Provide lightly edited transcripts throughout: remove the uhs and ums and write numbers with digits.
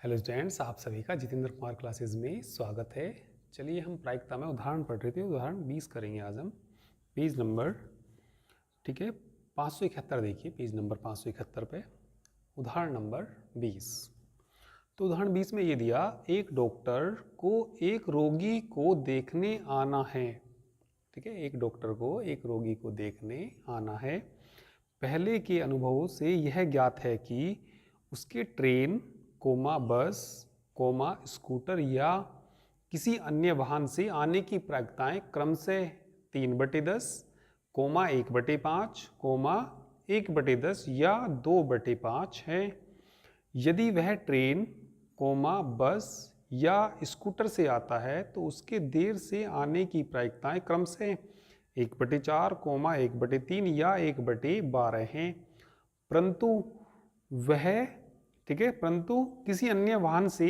Hello students, आप सभी का जितेंद्र कुमार क्लासेस में स्वागत है। चलिए हम प्रायिकता में उदाहरण पढ़ रहे थे, उदाहरण 20 करेंगे आज हम। पेज नंबर, ठीक है, 571 देखिए, पेज नंबर 571 पे उदाहरण नंबर 20। तो उदाहरण 20 में ये दिया, एक डॉक्टर को एक रोगी को देखने आना है। ठीक है, एक डॉक्टर को एक रोगी को देखने आना है। पहले के अनुभवों से यह ज्ञात है कि उसके ट्रेन, बस, स्कूटर या किसी अन्य वाहन से आने की प्रायिकताएं क्रमशः 3/10, 1/5, 1/10 या 2/5 है। यदि वह ट्रेन, बस या स्कूटर से आता है तो उसके देर से आने की प्रायिकताएं क्रमशः 1/4, 1/3 या 1/12 हैं। परंतु वह, ठीक है, परंतु किसी अन्य वाहन से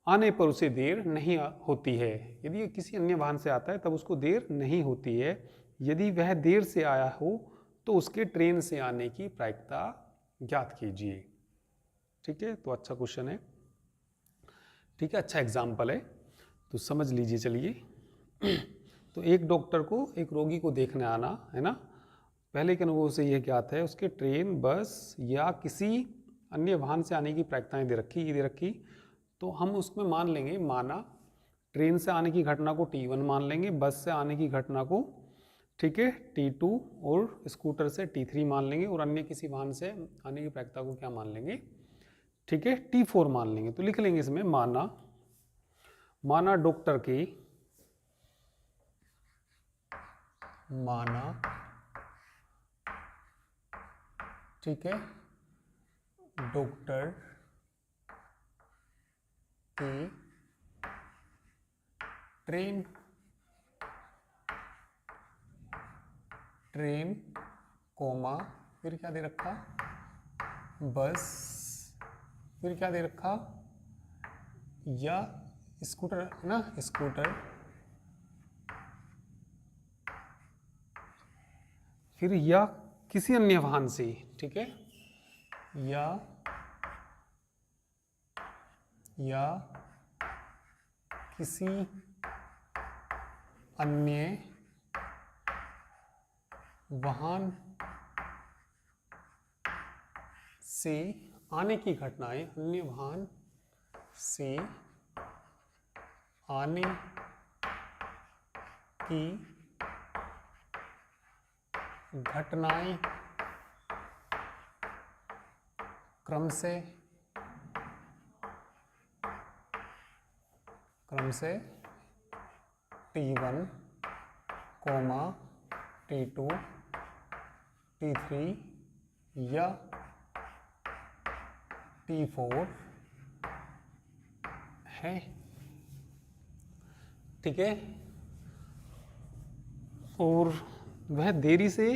आने पर उसे देर नहीं होती है। यदि किसी अन्य वाहन से आता है तब उसको देर नहीं होती है। यदि वह देर से आया हो तो उसके ट्रेन से आने की प्रायिकता ज्ञात कीजिए। ठीक है, तो अच्छा क्वेश्चन है, ठीक है, अच्छा एग्जाम्पल है, तो समझ लीजिए। चलिए तो एक डॉक्टर को एक रोगी को देखने आना है ना, पहले के अनुभव से यह ज्ञात है उसके ट्रेन, बस या किसी अन्य वाहन से आने की प्रायिकताएं दे रखी, तो हम उसमें मान लेंगे, माना ट्रेन से आने की घटना को T1 मान लेंगे, बस से आने की घटना को, ठीक है, T2 और स्कूटर से T3 मान लेंगे, और अन्य किसी वाहन से आने की प्रायिकता को क्या मान लेंगे, ठीक है, T4 मान लेंगे। तो लिख लेंगे इसमें, माना डॉक्टर की, ठीक है, डॉक्टर के ट्रेन, फिर क्या दे रखा, बस, फिर क्या दे रखा, या स्कूटर है ना, स्कूटर, फिर या किसी अन्य वाहन से, ठीक है, या किसी अन्य वाहन से आने की घटनाएं, अन्य वाहन से आने की घटनाएं क्रमशः T1, T2, T3 या T4 है। ठीक है, और वह देरी से,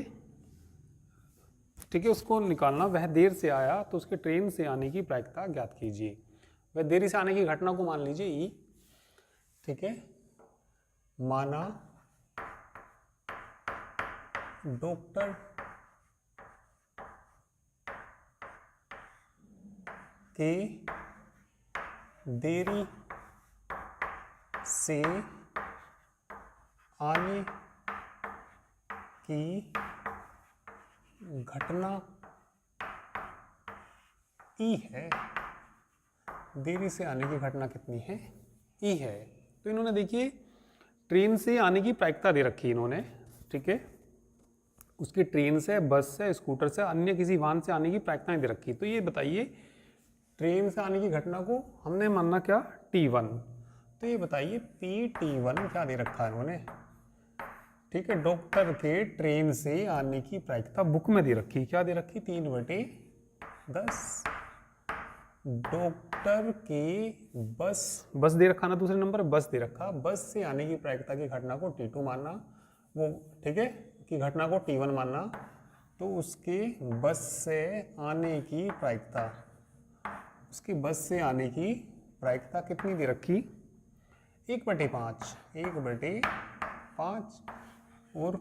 ठीक है, उसको निकालना, वह देर से आया तो उसके ट्रेन से आने की प्रायिकता ज्ञात कीजिए। वह देरी से आने की घटना को मान लीजिए ई, ठीक है, माना डॉक्टर के देरी से आने की घटना ई है। देरी से आने की घटना कितनी है, ई है। तो इन्होंने देखिए ट्रेन से आने की प्रायिकता दे रखी इन्होंने, ठीक है, उसकी ट्रेन से, बस से, स्कूटर से, अन्य किसी वाहन से आने की प्रायिकताएं दे रखी। तो ये बताइए, ट्रेन से आने की घटना को हमने मानना क्या, T1, तो ये बताइए PT1 क्या दे रखा है इन्होंने, ठीक है, डॉक्टर के ट्रेन से आने की प्रायिकता बुक में दे रखी, क्या दे रखी, 3/10। डॉक्टर के बस दे रखा ना, दूसरे नंबर बस दे रखा, बस से आने की प्रायिकता की घटना को T2 मानना, वो ठीक है, की घटना को T1 मानना, तो उसके बस से आने की प्रायिकता, उसकी बस से आने की प्रायिकता कितनी दे रखी, 1/5, 1/5, और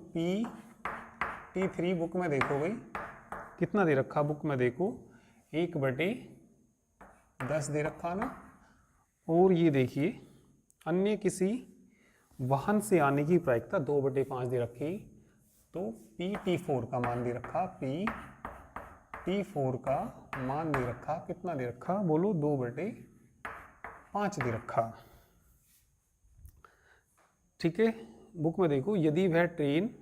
T3 बुक में देखो भाई कितना दे रखा, बुक में देखो 1/10 10 दे रखा ना। और ये देखिए अन्य किसी वाहन से आने की प्रायिकता 2/5 दे रखी, तो PT4 का मान दे रखा, PT4 का मान दे रखा, कितना दे रखा बोलो, 2/5 दे रखा। ठीक है, बुक में देखो, यदि वह ट्रेन,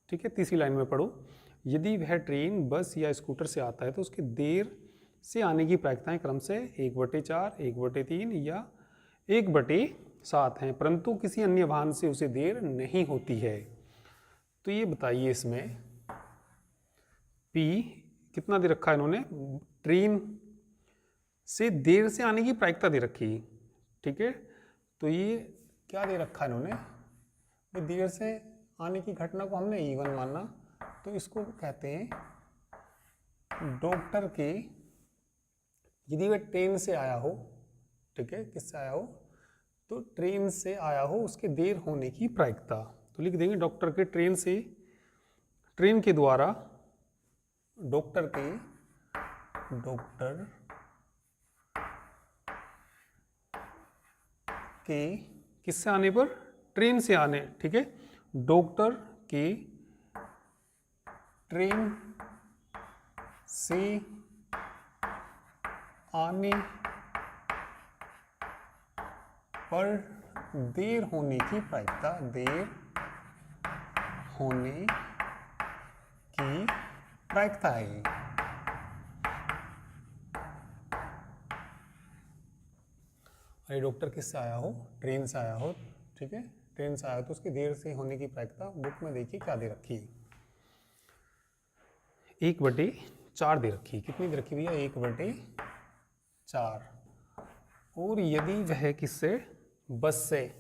ठीक है तीसरी लाइन में पढ़ो, यदि वह ट्रेन बस या स्कूटर से आता है तो उसके देर से आने की प्रायिकताएं क्रम से 1/4, 1/3 या 1/7 हैं, परंतु किसी अन्य वाहन से उसे देर नहीं होती है। तो ये बताइए इसमें P कितना दे रखा है इन्होंने, ट्रेन से देर से आने की प्रायिकता दे रखी, ठीक है। तो ये क्या दे रखा है इन्होंने, देर से आने की घटना को हमने E1 माना, तो इसको कहते हैं डॉक्टर के, यदि वह ट्रेन से आया हो, ठीक है, किससे आया हो, तो ट्रेन से आया हो, उसके देर होने की प्रायिकता। तो लिख देंगे डॉक्टर के ट्रेन से, ट्रेन के द्वारा, डॉक्टर के किससे आने पर, ट्रेन से आने, ठीक है, डॉक्टर के ट्रेन से आने पर देर होने की प्रायिकता, देर होने की प्रायिकता है। अरे डॉक्टर किससे आया हो, ट्रेन से आया हो, ठीक है, ट्रेन से आया हो तो उसकी देर से होने की प्रायिकता बुक में देखिए क्या दे रखी है, 1/4 दे रखी। कितनी दे रखी भैया, 1/4। और यदि वह किससे, बस से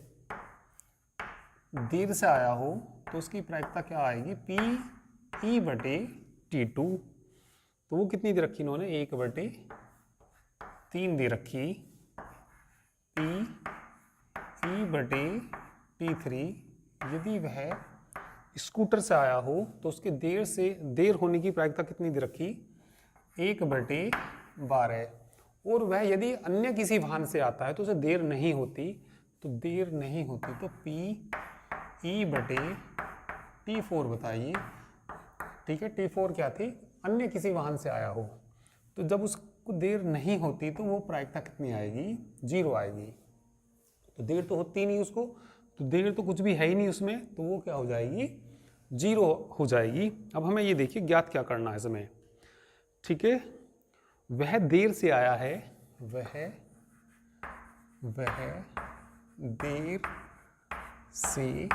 देर से आया हो तो उसकी प्रायिकता क्या आएगी, PE/T2। तो वो कितनी दे रखी इन्होंने, 1/3 दे रखी, PE/T3। यदि वह स्कूटर से आया हो तो उसके देर होने की प्रायिकता कितनी दे रखी, 1/12। और वह यदि अन्य किसी वाहन से आता है तो उसे देर नहीं होती, तो देर नहीं होती तो PE/T4 बताइए, ठीक है। T4 क्या थी, अन्य किसी वाहन से आया हो, तो जब उसको देर नहीं होती तो वो प्रायिकता कितनी आएगी, 0 आएगी। तो देर तो होती नहीं उसको, तो देर तो कुछ भी है ही नहीं उसमें, तो वो क्या हो जाएगी, 0 हो जाएगी। अब हमें ये देखिए ज्ञात क्या करना है इसमें, ठीक है। वह देर से आया है, वह देर से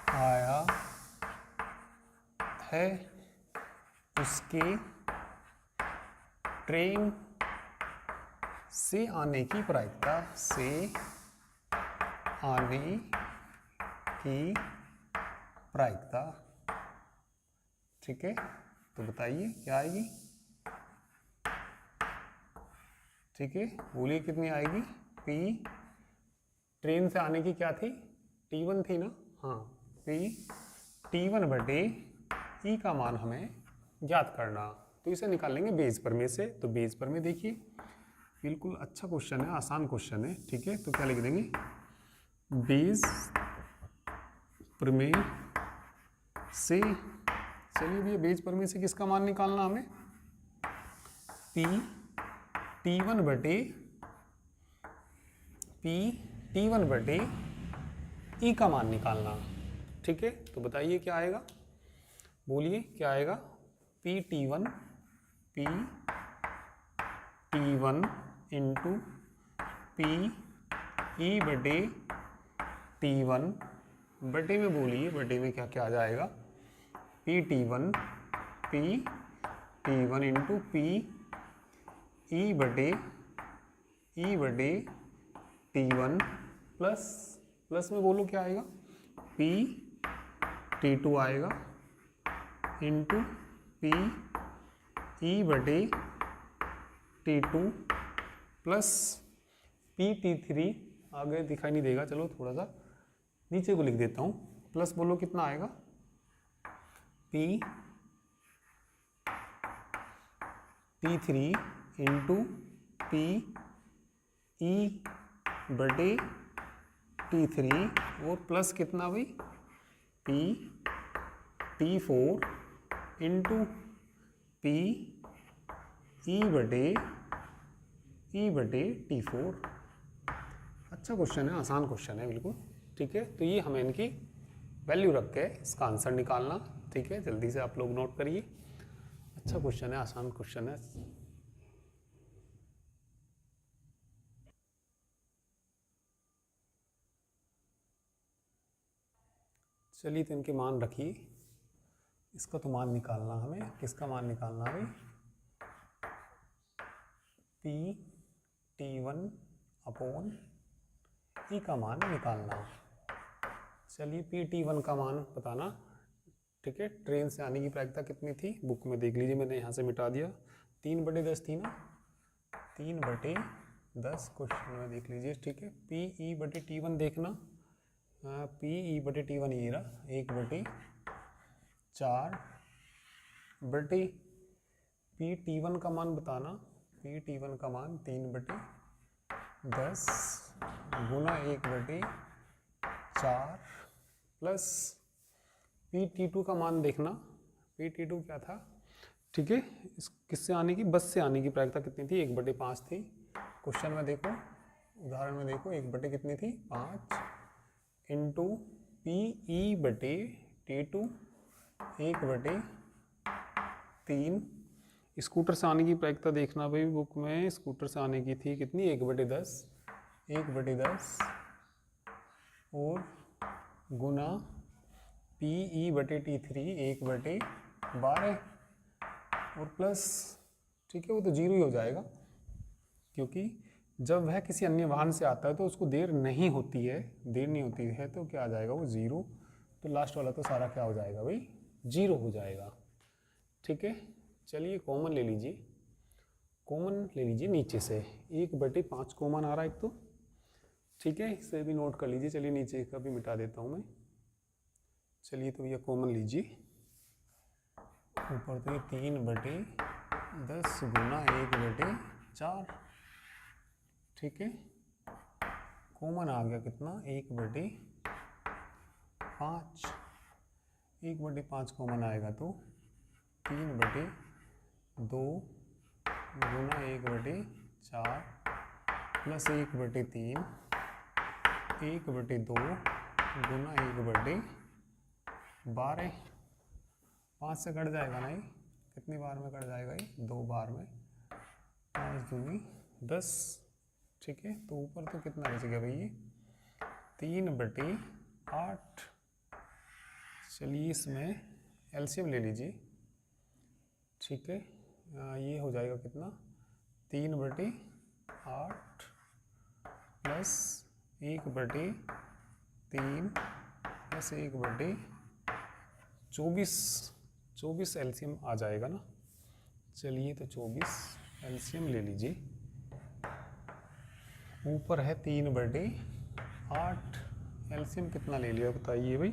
आया है, उसके ट्रेन से आने की प्रायिकता, से आने की प्रायिकता, ठीक है। तो बताइए क्या आएगी, ठीक है, बोलिए कितनी आएगी, P ट्रेन से आने की क्या थी, T1 थी ना, हाँ, T1/E का मान हमें ज्ञात करना। तो इसे निकाल लेंगे बेस प्रमेय से। तो बेस प्रमेय देखिए बिल्कुल अच्छा क्वेश्चन है, आसान क्वेश्चन है, ठीक है। तो क्या लिख देंगे, बेस प्रमेय से, चलिए भैया बेस प्रमेय से किसका मान निकालना हमें, T1/E का मान निकालना, ठीक है। तो बताइए क्या आएगा, बोलिए क्या आएगा, PT1 इंटू PE/T1 बटे में, बोलिए बटे में क्या क्या आ जाएगा, PT1 इंटू PE/T1 प्लस में बोलो क्या आएगा, PT2 आएगा इंटू PE/T2 प्लस PT3, आगे दिखाई नहीं देगा, चलो थोड़ा सा नीचे को लिख देता हूँ, प्लस बोलो कितना आएगा, P3 इंटू पी ई बटे T3 और प्लस कितना भाई P T4 into P E बटे T4। अच्छा क्वेश्चन है, आसान क्वेश्चन है बिल्कुल। ठीक है, तो ये हमें इनकी वैल्यू रख के इसका आंसर निकालना। ठीक है, जल्दी से आप लोग नोट करिए। अच्छा क्वेश्चन है, आसान क्वेश्चन है। चलिए, तो इनके मान रखिए। इसका तो मान निकालना हमें, किसका मान निकालना है? पी T1 अपॉन ई का मान निकालना। चलिए, पी T1 का मान बताना। ठीक है, ट्रेन से आने की प्रायिकता कितनी थी? बुक में देख लीजिए, मैंने यहाँ से मिटा दिया। 3/10 थी ना, 3/10 क्वेश्चन में देख लीजिए। ठीक है, पी ई बटे T1 देखना, पी ई बटे T1 ये रहा 1/4 बटे पी T1 का मान बताना। पी T1 का मान 3/10 गुना 1/4 प्लस पी T2 का मान देखना। पी T2 क्या था? ठीक है, इस किससे आने की, बस से आने की प्रायिकता कितनी थी? 1/5 थी। क्वेश्चन में देखो, उदाहरण में देखो, 1/ कितनी थी? 5 इंटू पी ई बटे T2 1/3। स्कूटर से आने की प्रायिकता देखना भाई, बुक में स्कूटर से आने की थी कितनी? 1/10 और गुना पी ई बटे T3 1/12 और प्लस, ठीक है, वो तो जीरो ही हो जाएगा, क्योंकि जब वह किसी अन्य वाहन से आता है तो उसको देर नहीं होती है, तो क्या आ जाएगा? वो जीरो। तो लास्ट वाला तो सारा क्या हो जाएगा भाई? जीरो हो जाएगा। ठीक है, चलिए कॉमन ले लीजिए, नीचे से 1/5 कॉमन आ रहा है एक तो। ठीक है, इसे भी नोट कर लीजिए। चलिए, नीचे का भी मिटा देता हूँ मैं। चलिए, तो ये कॉमन लीजिए, ऊपर तो ये 3/10 गुना 1/4। ठीक है, कॉमन आ गया कितना? 1/5। 1/5 कॉमन आएगा तो 3/2 गुना 1/4 प्लस 1/3 1/2 गुना 1/12। 5 से कट जाएगा ना ये? कितनी बार में कट जाएगा ये? 2 बार में। 5 दूनी 10। ठीक है, तो ऊपर तो कितना बच गया भाई? ये 3/8। चलिए, इसमें एलसीएम ले लीजिए। ठीक है, ये हो जाएगा कितना? 3/8 प्लस 1/3 प्लस 1/24 एलसीएम आ जाएगा ना। चलिए, तो 24 एलसीएम ले लीजिए। ऊपर है 3/8, एलसीएम कितना ले लिया बताइए भाई?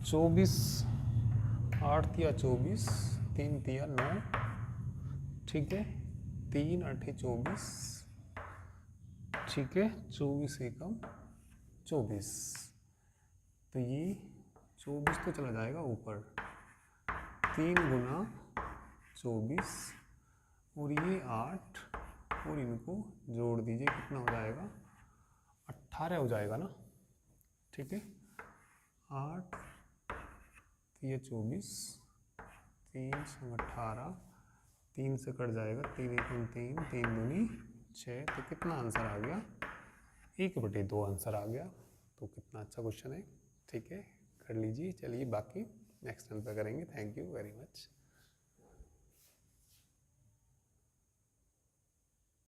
24, 8 तिया 24, 3 तिया 9। ठीक है, 3 8 24। ठीक है, 24 एकम 24। तो ये 24 तो चला जाएगा ऊपर, 3 गुना 24 और ये 8 और इनको जोड़ दीजिए, कितना हो जाएगा? 18 हो जाएगा ना। ठीक है, 8 ये 24, 3 से 18, 3 से कट जाएगा, 3 एकम 3, 3 दूनी 6। तो कितना आंसर आ गया? 1/2 आंसर आ गया। तो कितना अच्छा क्वेश्चन है। ठीक है, कर लीजिए। चलिए, बाकी नेक्स्ट टाइम पे करेंगे। Thank you very much.